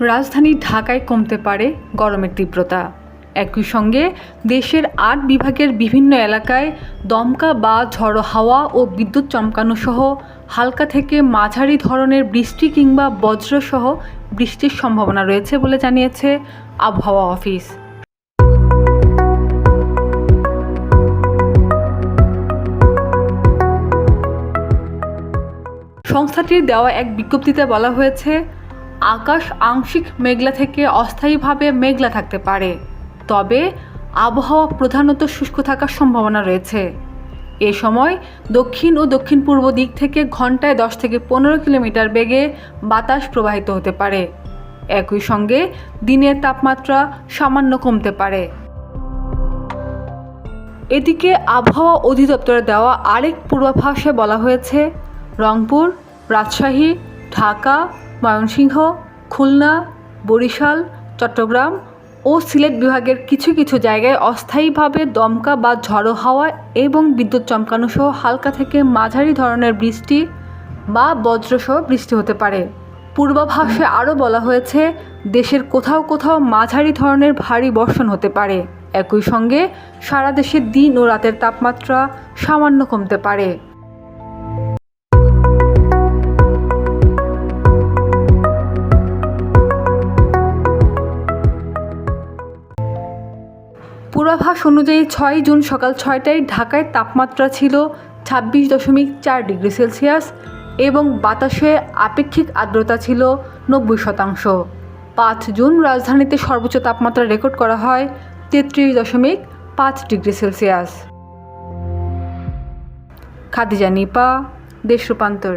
রাজধানী ঢাকায় কমতে পারে গরমের তীব্রতা। একই সঙ্গে দেশের ৮ বিভাগের বিভিন্ন এলাকায় দমকা বা ঝড়ো হাওয়া ও বিদ্যুৎ চমকানো সহ হালকা থেকে মাঝারি ধরনের বৃষ্টি কিংবা বজ্রসহ বৃষ্টির সম্ভাবনা রয়েছে বলে জানিয়েছে আবহাওয়া অফিস। সংস্থাটির দেওয়া এক বিজ্ঞপ্তিতে বলা হয়েছে, আকাশ আংশিক মেঘলা থেকে অস্থায়ীভাবে মেঘলা থাকতে পারে, তবে আবহাওয়া প্রধানত শুষ্ক থাকার সম্ভাবনা রয়েছে। এ সময় দক্ষিণ ও দক্ষিণ পূর্ব দিক থেকে ঘন্টায় 10 থেকে 15 কিলোমিটার বেগে বাতাস প্রবাহিত হতে পারে। একই সঙ্গে দিনের তাপমাত্রা সামান্য কমতে পারে। এদিকে আবহাওয়া অধিদপ্তরের দেওয়া আরেক পূর্বাভাসে বলা হয়েছে, রংপুর, রাজশাহী, ঢাকা, ময়মনসিংহ, খুলনা, বরিশাল, চট্টগ্রাম ও সিলেট বিভাগের কিছু কিছু জায়গায় অস্থায়ীভাবে দমকা বা ঝড়ো হাওয়া এবং বিদ্যুৎ চমকানো সহ হালকা থেকে মাঝারি ধরনের বৃষ্টি বা বজ্রসহ বৃষ্টি হতে পারে। পূর্বাভাসে আরও বলা হয়েছে, দেশের কোথাও কোথাও মাঝারি ধরনের ভারী বর্ষণ হতে পারে। একই সঙ্গে সারা দেশে দিন ও রাতের তাপমাত্রা সামান্য কমতে পারে। পূর্বাভাস অনুযায়ী 6 জুন সকাল 6টায় ঢাকায় তাপমাত্রা ছিল 26.4 ডিগ্রি সেলসিয়াস এবং বাতাসে আপেক্ষিক আর্দ্রতা ছিল 90%। 5 জুন রাজধানীতে সর্বোচ্চ তাপমাত্রা রেকর্ড করা হয় 33.5 ডিগ্রি সেলসিয়াস। খাদিজা নিপা, দেশ রূপান্তর।